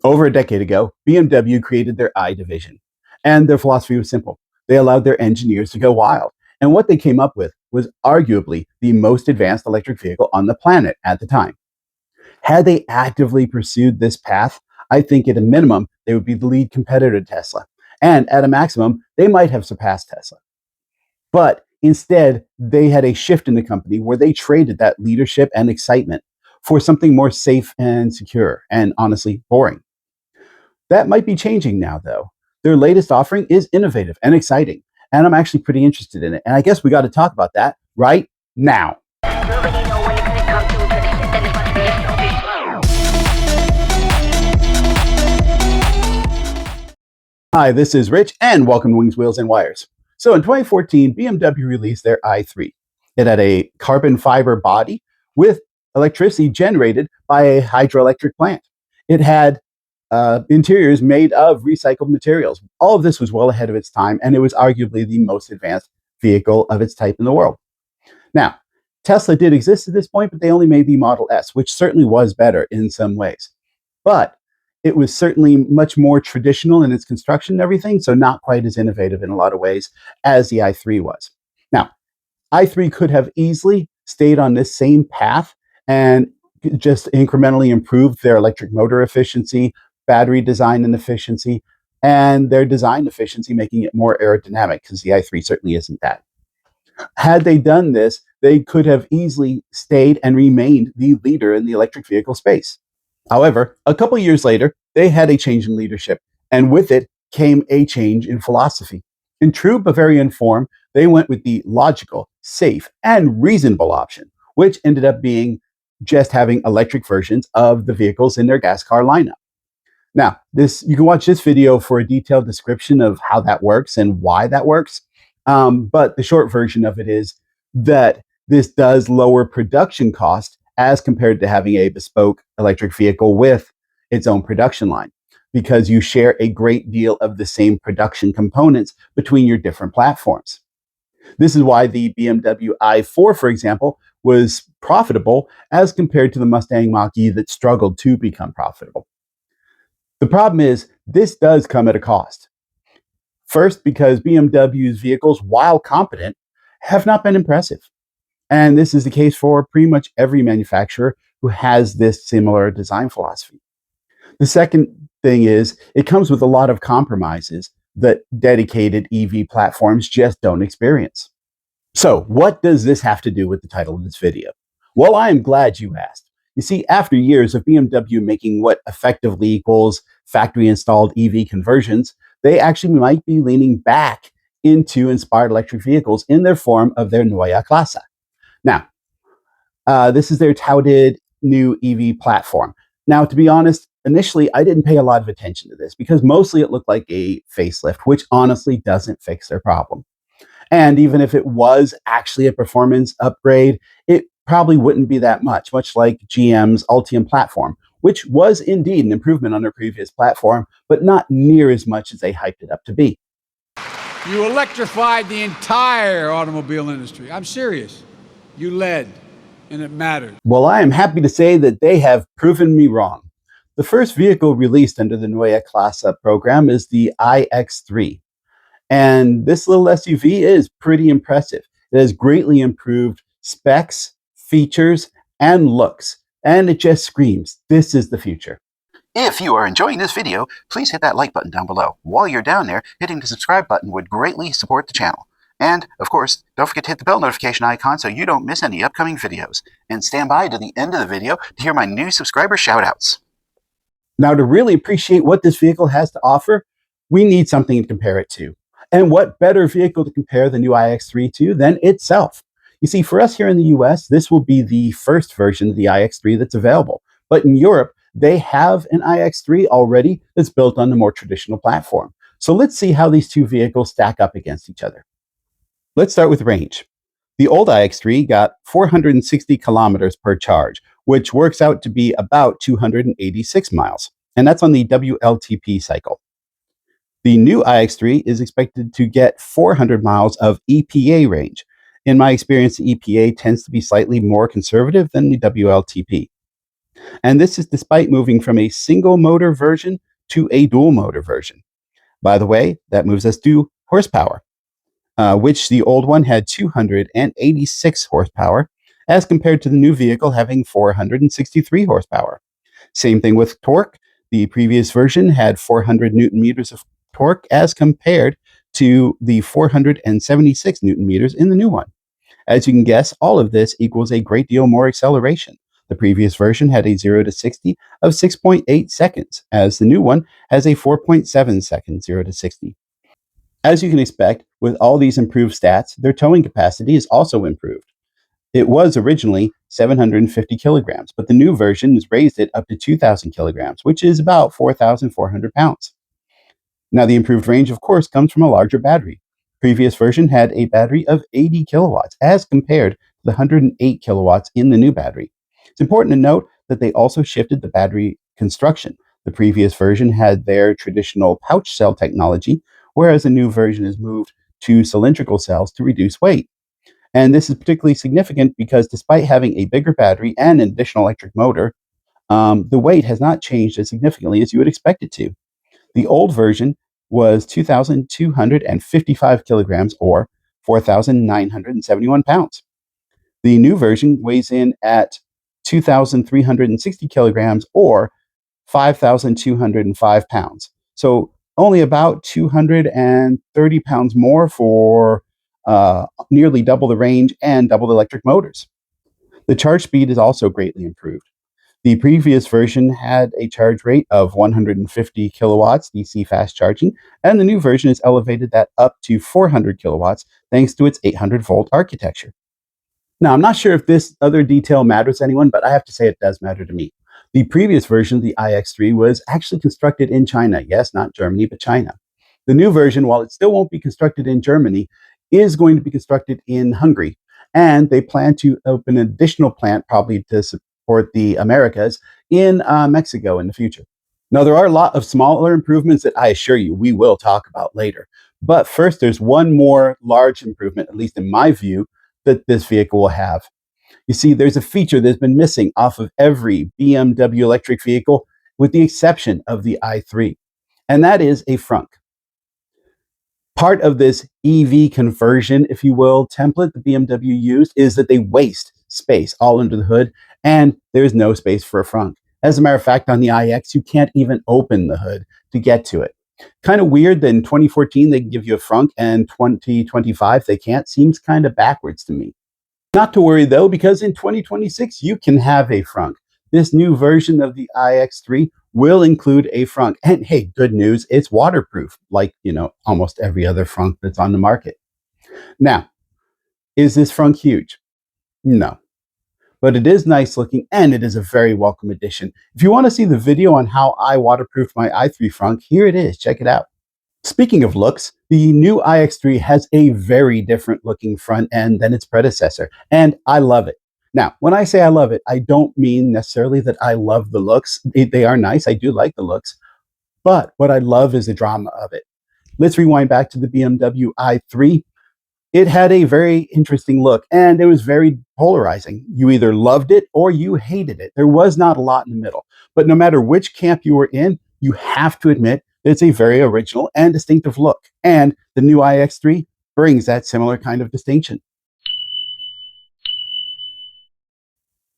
Over a decade ago, BMW created their I division, and their philosophy was simple. They allowed their engineers to go wild, and what they came up with was arguably the most advanced electric vehicle on the planet at the time. Had they actively pursued this path, I think at a minimum, they would be the lead competitor to Tesla, and at a maximum, they might have surpassed Tesla. But instead, they had a shift in the company where they traded that leadership and excitement for something more safe and secure and honestly boring. That might be changing now, though. Their latest offering is innovative and exciting, and I'm actually pretty interested in it. And I guess we got to talk about that right now. Hi, this is Rich, and welcome to Wings, Wheels, and Wires. So in 2014, BMW released their i3. It had a carbon fiber body with electricity generated by a hydroelectric plant. It had interiors made of recycled materials. All of this was well ahead of its time, and it was arguably the most advanced vehicle of its type in the world. Now, Tesla did exist at this point, but they only made the Model S, which certainly was better in some ways. But it was certainly much more traditional in its construction and everything, so not quite as innovative in a lot of ways as the i3 was. Now, i3 could have easily stayed on this same path and just incrementally improved their electric motor efficiency, battery design and efficiency, and their design efficiency, making it more aerodynamic, because the i3 certainly isn't that. Had they done this, they could have easily stayed and remained the leader in the electric vehicle space. However, a couple years later, they had a change in leadership, and with it came a change in philosophy. In true Bavarian form, they went with the logical, safe, and reasonable option, which ended up being just having electric versions of the vehicles in their gas car lineup. Now, you can watch this video for a detailed description of how that works and why that works. But the short version of it is that this does lower production cost as compared to having a bespoke electric vehicle with its own production line, because you share a great deal of the same production components between your different platforms. This is why the BMW i4, for example, was profitable as compared to the Mustang Mach-E that struggled to become profitable. The problem is, this does come at a cost. First, because BMW's vehicles, while competent, have not been impressive. And this is the case for pretty much every manufacturer who has this similar design philosophy. The second thing is, it comes with a lot of compromises that dedicated EV platforms just don't experience. So, what does this have to do with the title of this video? Well, I am glad you asked. You see, after years of BMW making what effectively equals factory-installed EV conversions, they actually might be leaning back into inspired electric vehicles in their form of their Neue Klasse. Now, this is their touted new EV platform. Now, to be honest, initially, I didn't pay a lot of attention to this because mostly it looked like a facelift, which honestly doesn't fix their problem. And even if it was actually a performance upgrade, it probably wouldn't be that much like GM's Ultium platform, which was indeed an improvement on their previous platform, but not near as much as they hyped it up to be. You electrified the entire automobile industry. I'm serious. You led, and it mattered. Well, I am happy to say that they have proven me wrong. The first vehicle released under the Neue Klasse program is the Ix3. And this little SUV is pretty impressive. It has greatly improved specs, features, and looks. And it just screams, this is the future. If you are enjoying this video, please hit that like button down below. While you're down there, hitting the subscribe button would greatly support the channel. And, of course, don't forget to hit the bell notification icon so you don't miss any upcoming videos. And stand by to the end of the video to hear my new subscriber shoutouts. Now, to really appreciate what this vehicle has to offer, we need something to compare it to. And what better vehicle to compare the new Ix3 to than itself? You see, for us here in the US, this will be the first version of the Ix3 that's available. But in Europe, they have an Ix3 already that's built on the more traditional platform. So let's see how these two vehicles stack up against each other. Let's start with range. The old Ix3 got 460 kilometers per charge, which works out to be about 286 miles. And that's on the WLTP cycle. The new Ix3 is expected to get 400 miles of EPA range. In my experience, the EPA tends to be slightly more conservative than the WLTP. And this is despite moving from a single motor version to a dual motor version. By the way, that moves us to horsepower, which the old one had 286 horsepower, as compared to the new vehicle having 463 horsepower. Same thing with torque. The previous version had 400 newton meters of torque, as compared to the 476 newton meters in the new one. As you can guess, all of this equals a great deal more acceleration. The previous version had a 0 to 60 of 6.8 seconds, as the new one has a 4.7 second 0 to 60. As you can expect, with all these improved stats, their towing capacity is also improved. It was originally 750 kilograms, but the new version has raised it up to 2,000 kilograms, which is about 4,400 pounds. Now, the improved range, of course, comes from a larger battery. Previous version had a battery of 80 kilowatts, as compared to the 108 kilowatts in the new battery. It's important to note that they also shifted the battery construction. The previous version had their traditional pouch cell technology, whereas the new version has moved to cylindrical cells to reduce weight. And this is particularly significant because despite having a bigger battery and an additional electric motor, the weight has not changed as significantly as you would expect it to. The old version was 2,255 kilograms, or 4,971 pounds. The new version weighs in at 2,360 kilograms, or 5,205 pounds. So only about 230 pounds more for nearly double the range and double the electric motors. The charge speed is also greatly improved. The previous version had a charge rate of 150 kilowatts DC fast charging, and the new version has elevated that up to 400 kilowatts thanks to its 800-volt architecture. Now, I'm not sure if this other detail matters to anyone, but I have to say it does matter to me. The previous version of the Ix3 was actually constructed in China. Yes, not Germany, but China. The new version, while it still won't be constructed in Germany, is going to be constructed in Hungary. And they plan to open an additional plant, probably to support the Americas, in Mexico in the future. Now, there are a lot of smaller improvements that I assure you we will talk about later. But first, there's one more large improvement, at least in my view, that this vehicle will have. You see, there's a feature that's been missing off of every BMW electric vehicle, with the exception of the i3, and that is a frunk. Part of this EV conversion, if you will, template the BMW used is that they waste space all under the hood, and there's no space for a frunk. As a matter of fact, on the iX, you can't even open the hood to get to it. Kind of weird that in 2014 they can give you a frunk and 2025 they can't. Seems kind of backwards to me. Not to worry though, because in 2026 you can have a frunk. This new version of the Ix3 will include a frunk. And hey, good news, it's waterproof, like, almost every other frunk that's on the market. Now, is this frunk huge? No. But it is nice looking, and it is a very welcome addition. If you want to see the video on how I waterproofed my i3 frunk, here it is. Check it out. Speaking of looks, the new Ix3 has a very different looking front end than its predecessor, and I love it. Now, when I say I love it, I don't mean necessarily that I love the looks. They are nice. I do like the looks. But what I love is the drama of it. Let's rewind back to the BMW i3. It had a very interesting look, and it was very polarizing. You either loved it or you hated it. There was not a lot in the middle. But no matter which camp you were in, you have to admit it's a very original and distinctive look. And the new Ix3 brings that similar kind of distinction.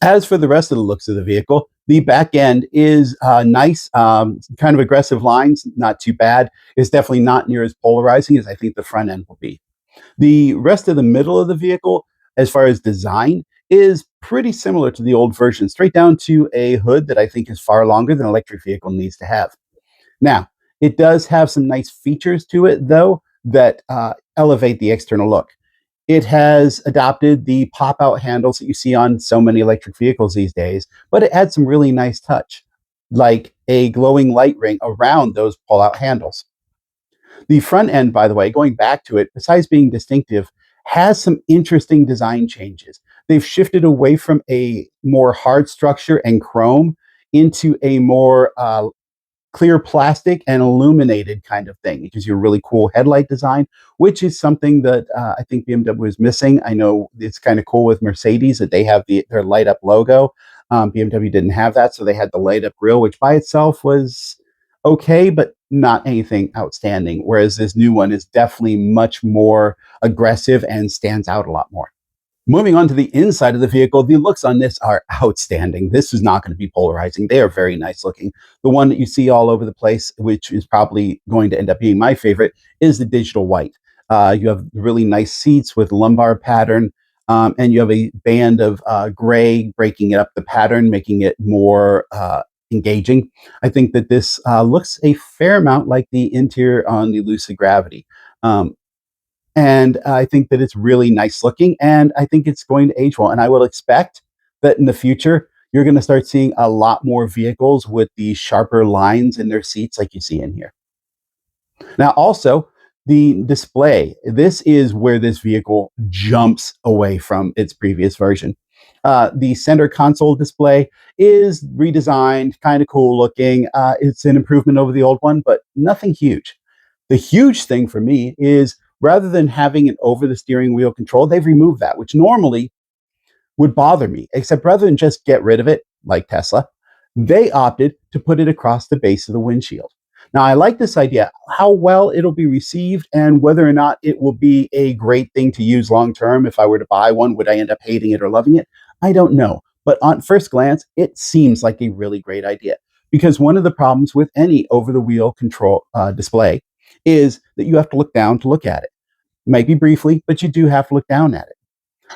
As for the rest of the looks of the vehicle, the back end is nice, kind of aggressive lines, not too bad. It's definitely not near as polarizing as I think the front end will be. The rest of the middle of the vehicle, as far as design, is pretty similar to the old version, straight down to a hood that I think is far longer than an electric vehicle needs to have. Now, it does have some nice features to it, though, that elevate the external look. It has adopted the pop-out handles that you see on so many electric vehicles these days, but it adds some really nice touch, like a glowing light ring around those pull-out handles. The front end, by the way, going back to it, besides being distinctive, has some interesting design changes. They've shifted away from a more hard structure and chrome into a more clear plastic and illuminated kind of thing. It gives you a really cool headlight design, which is something that I think BMW is missing. I know it's kind of cool with Mercedes that they have their light up logo. BMW didn't have that, so they had the light up grille, which by itself was okay, but not anything outstanding. Whereas this new one is definitely much more aggressive and stands out a lot more. Moving on to the inside of the vehicle, the looks on this are outstanding. This is not going to be polarizing. They are very nice looking. The one that you see all over the place, which is probably going to end up being my favorite, is the digital white. You have really nice seats with lumbar pattern, and you have a band of gray breaking up the pattern, making it more engaging. I think that this looks a fair amount like the interior on the Lucid Gravity. Um, and I think that it's really nice looking, and I think it's going to age well. And I will expect that in the future, you're going to start seeing a lot more vehicles with the sharper lines in their seats, like you see in here. Now, also, the display. This is where this vehicle jumps away from its previous version. The center console display is redesigned, kind of cool looking. It's an improvement over the old one, but nothing huge. The huge thing for me is rather than having an over the steering wheel control, they've removed that, which normally would bother me, except rather than just get rid of it, like Tesla, they opted to put it across the base of the windshield. Now, I like this idea. How well it'll be received and whether or not it will be a great thing to use long term. If I were to buy one, would I end up hating it or loving it? I don't know. But on first glance, it seems like a really great idea because one of the problems with any over the wheel control display is that you have to look down to look at it. Maybe briefly, but you do have to look down at it.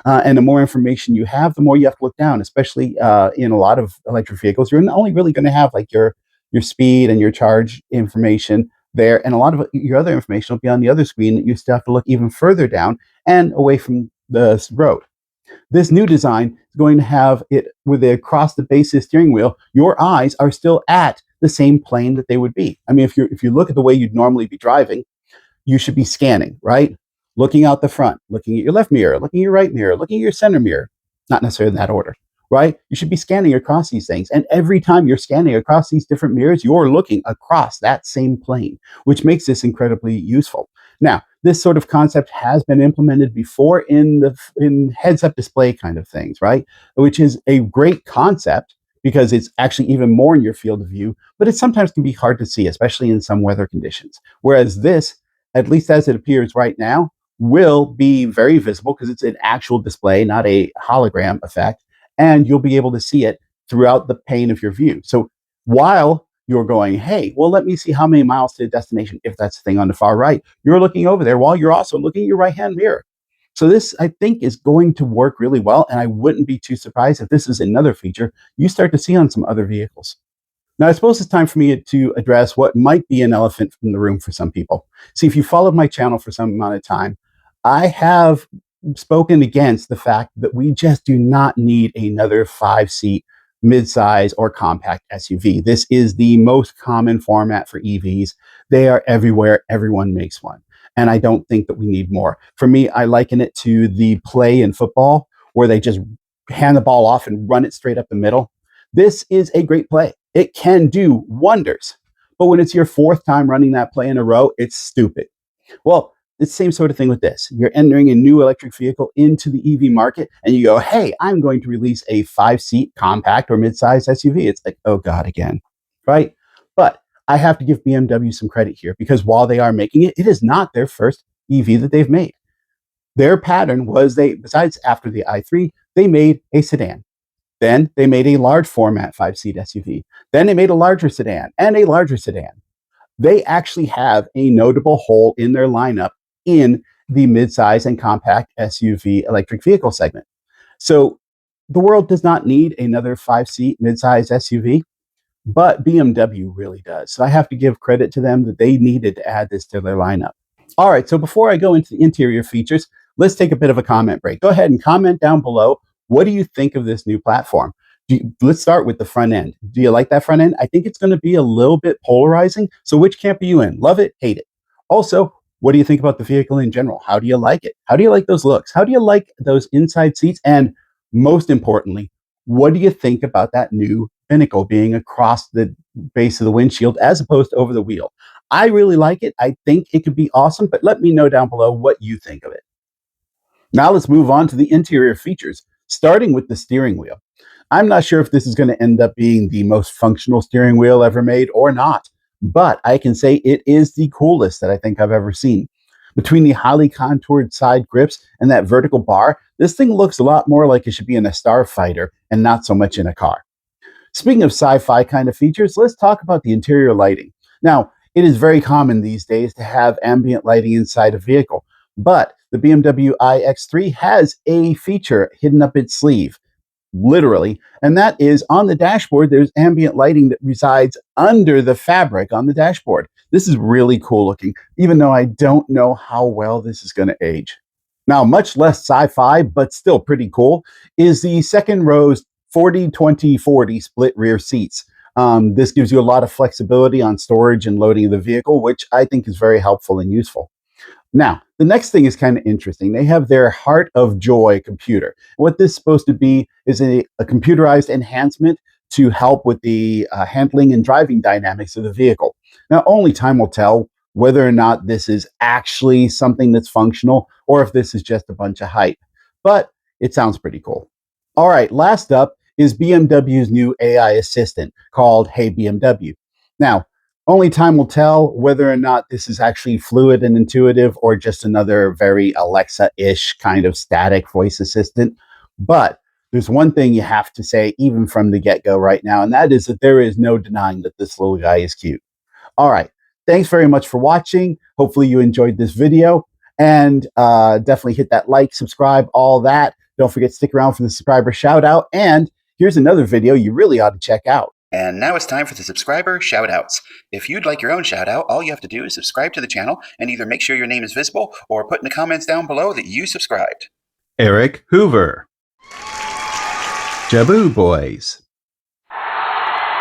And the more information you have, the more you have to look down, especially in a lot of electric vehicles. You're only really going to have like your speed and your charge information there. And a lot of your other information will be on the other screen that you still have to look even further down and away from the road. This new design is going to have it with across the base of the steering wheel. Your eyes are still at the same plane that they would be. I mean, if you look at the way you'd normally be driving, you should be scanning, right? Looking out the front, looking at your left mirror, looking at your right mirror, looking at your center mirror, not necessarily in that order, right? You should be scanning across these things. And every time you're scanning across these different mirrors, you're looking across that same plane, which makes this incredibly useful. Now, this sort of concept has been implemented before in heads-up display kind of things, right? Which is a great concept because it's actually even more in your field of view, but it sometimes can be hard to see, especially in some weather conditions. Whereas this, at least as it appears right now, will be very visible because it's an actual display, not a hologram effect, and you'll be able to see it throughout the pane of your view. So while you're going, hey, well, let me see how many miles to the destination, if that's the thing on the far right, you're looking over there while you're also looking at your right-hand mirror. So this, I think, is going to work really well, and I wouldn't be too surprised if this is another feature you start to see on some other vehicles. Now, I suppose it's time for me to address what might be an elephant in the room for some people. See, if you followed my channel for some amount of time, I have spoken against the fact that we just do not need another 5-seat midsize or compact SUV. This is the most common format for EVs. They are everywhere. Everyone makes one. And I don't think that we need more. For me, I liken it to the play in football where they just hand the ball off and run it straight up the middle. This is a great play. It can do wonders. But when it's your fourth time running that play in a row, it's stupid. Well, it's the same sort of thing with this. You're entering a new electric vehicle into the EV market, and you go, hey, I'm going to release a 5-seat compact or mid-sized SUV. It's like, oh God, again, right? But I have to give BMW some credit here because while they are making it, it is not their first EV that they've made. Their pattern was besides after the i3, they made a sedan. Then they made a large format 5-seat SUV. Then they made a larger sedan and a larger sedan. They actually have a notable hole in their lineup in the midsize and compact SUV electric vehicle segment. So the world does not need another 5-seat midsize SUV, but BMW really does. So I have to give credit to them that they needed to add this to their lineup. All right, so before I go into the interior features, let's take a bit of a comment break. Go ahead and comment down below. What do you think of this new platform? Let's start with the front end. Do you like that front end? I think it's going to be a little bit polarizing. So which camp are you in? Love it, hate it. Also, what do you think about the vehicle in general? How do you like it? How do you like those looks? How do you like those inside seats? And most importantly, what do you think about that new binnacle being across the base of the windshield as opposed to over the wheel? I really like it. I think it could be awesome, but let me know down below what you think of it. Now let's move on to the interior features, starting with the steering wheel. I'm not sure if this is going to end up being the most functional steering wheel ever made or not, but I can say it is the coolest that I think I've ever seen. Between the highly contoured side grips and that vertical bar, this thing looks a lot more like it should be in a starfighter and not so much in a car. Speaking of sci-fi kind of features, let's talk about the interior lighting. Now, it is very common these days to have ambient lighting inside a vehicle, but the BMW iX3 has a feature hidden up its sleeve, literally, and that is on the dashboard, there's ambient lighting that resides under the fabric on the dashboard. This is really cool looking, even though I don't know how well this is going to age. Now, much less sci-fi, but still pretty cool, is the second row's 40-20-40 split rear seats. This gives you a lot of flexibility on storage and loading of the vehicle, which I think is very helpful and useful. Now, the next thing is kind of interesting. They have their Heart of Joy computer. What this is supposed to be is a computerized enhancement to help with the handling and driving dynamics of the vehicle. Now, only time will tell whether or not this is actually something that's functional or if this is just a bunch of hype, but it sounds pretty cool. All right, last up is BMW's new AI assistant called Hey BMW. Now, only time will tell whether or not this is actually fluid and intuitive or just another very Alexa-ish kind of static voice assistant. But there's one thing you have to say, even from the get-go right now, and that is that there is no denying that this little guy is cute. All right. Thanks very much for watching. Hopefully you enjoyed this video. And definitely hit that like, subscribe, all that. Don't forget to stick around for the subscriber shout out. And here's another video you really ought to check out. And now it's time for the subscriber shout-outs. If you'd like your own shout-out, all you have to do is subscribe to the channel and either make sure your name is visible or put in the comments down below that you subscribed. Eric Hoover, Jabu Boys,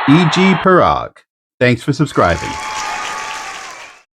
E.G. Parag. Thanks for subscribing.